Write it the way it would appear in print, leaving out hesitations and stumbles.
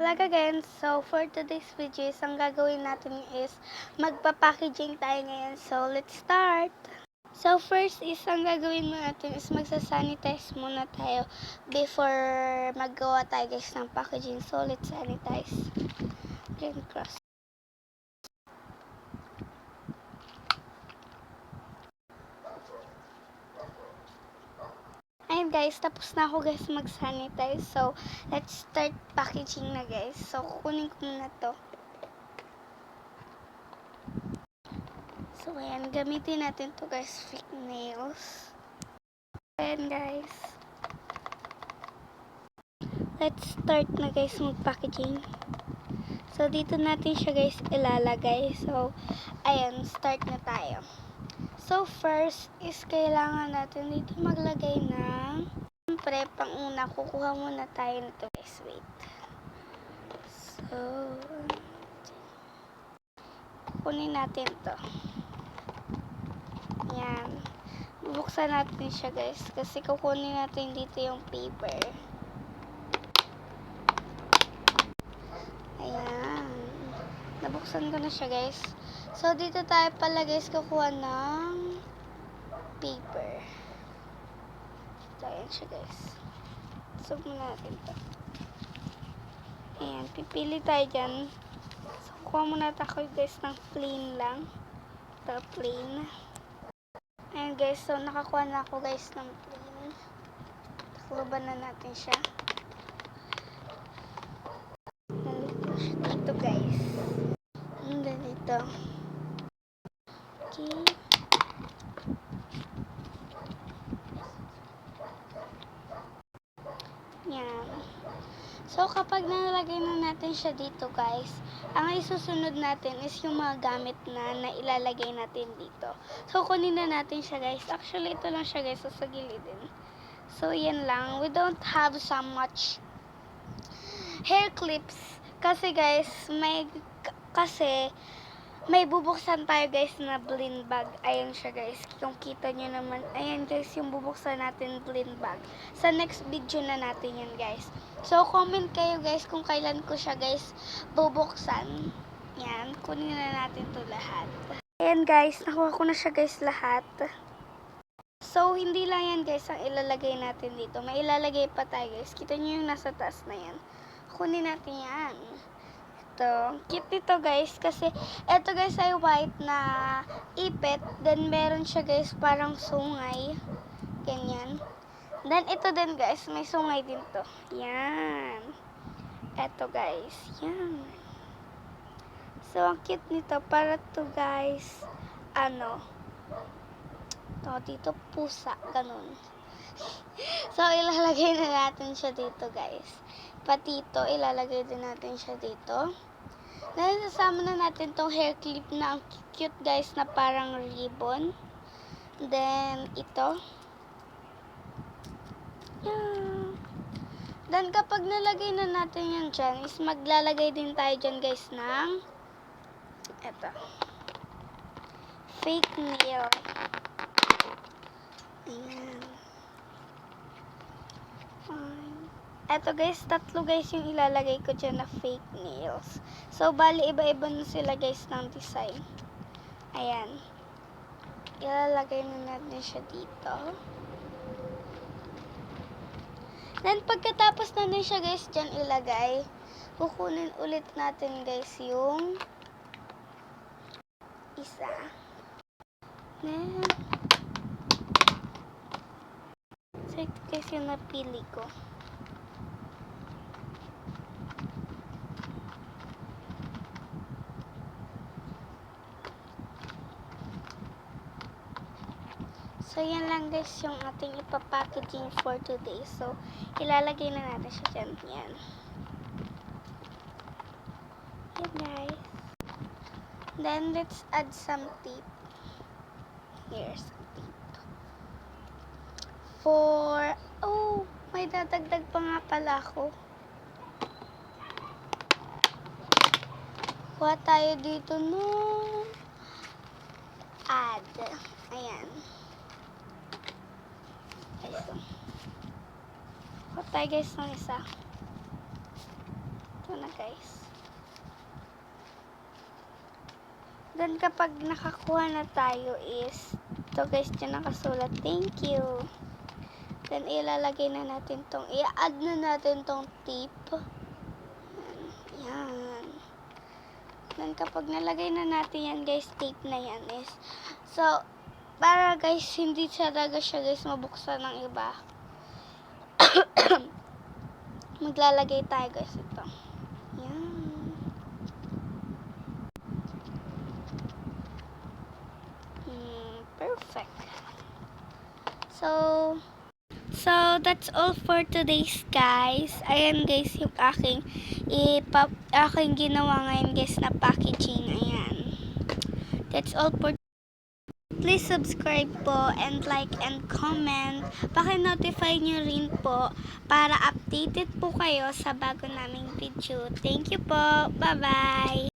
Like again, so for today's video, ang gagawin natin is magpa-packaging tayo ngayon. So, let's start! So, first is, ang gagawin natin is magsa-sanitize muna tayo before maggawa tayo guys ng packaging. So, let's sanitize. Green cross. Ayun guys, tapos na ako guys mag-sanitize. So, let's start packaging na guys. So, kukunin ko muna to. So, ayan, gamitin natin to guys, fake nails. Ayan guys. Let's start na guys mag-packaging. So, dito natin siya guys ilalagay. So, ayan, start na tayo. So, first is kailangan natin dito maglagay ng, siyempre, pang-una, kukuha muna tayo nito guys. Wait. So, kukunin natin to. Yan. Bubuksan natin siya guys. Kasi kukunin natin dito yung paper. Ayan. Nabuksan ko na siya guys. So, dito tayo pala guys kukuha ng paper. So, ayan siya guys. Zoom natin to. Ayan. Pipili tayo dyan. So, kuha muna tayo guys ng plain lang. Ito, plain. Ayan guys, so nakakuha na ako guys ng plain. Takloban na natin siya. Nalito siya dito guys. Ganito. Okay. Yan. So kapag nalagay na natin siya dito guys, ang isusunod natin is yung mga gamit na ilalagay natin dito. So, kunin na natin siya guys. Actually, ito lang siya guys. So, sa gilidin. So, yan lang. We don't have so much hair clips. Kasi guys, may bubuksan tayo guys na blind bag. Ayan siya guys. Kung kita nyo naman. Ayan guys, yung bubuksan natin blind bag. Sa next video na natin yan guys. So, comment kayo guys kung kailan ko siya guys bubuksan. Yan, kunin na natin to lahat. Ayan guys, nakuha ko na siya guys lahat. So, hindi lang yan guys ang ilalagay natin dito. May ilalagay pa tayo guys. Kita nyo yung nasa taas na yan. Kunin natin yan. Ito, cute nito guys. Kasi, ito guys ay white na ipit. Then, meron siya guys parang sungay. Ganyan. Then, ito din guys, may sungay din to. Yan. Ito guys. Yan. So, ang cute nito. Para to guys, dito pusa. Ganun. So, ilalagay na natin siya dito guys. Pati ito, ilalagay din natin siya dito. Then, nasama na natin tong hair clip na ang cute guys na parang ribbon. Then, ito. Yan. Then, kapag nalagay na natin yan dyan, is maglalagay din tayo dyan guys ng eto. Fake nail. Ayan. Eto guys, tatlo guys yung ilalagay ko dyan na fake nails. So, bali iba-iba na sila guys ng design. Ayan. Ilalagay na natin siya dito. Then, pagkatapos na din siya guys dyan ilagay, kukunin ulit natin guys yung isa. Then, so, ito guys yung napili ko. So, yan lang guys yung ating ipapackaging for today. So, ilalagay na natin siya dyan. Yan. Yan guys. Then, let's add some tape. Here's some tape. May dadagdag pa nga pala ako. Kuha tayo dito no add. Ayan. Kuha tayo guys ng isa. Ito na guys. Then kapag nakakuha na tayo is, ito guys, dyan nakasulat, thank you. Then ilalagay na natin tong, i-add na natin tong tip. Yan. Then kapag nalagay na natin yan guys, tape na yan is, so, para guys, hindi talaga siya guys mabuksan ng iba. Maglalagay tayo guys ito. Yan. Perfect. So that's all for today's guys. Ayan guys yung aking ginawa ngayon guys na packaging. Ayan. That's all for. Please subscribe po and like and comment. Paki-notify nyo rin po para updated po kayo sa bago naming video. Thank you po. Bye-bye.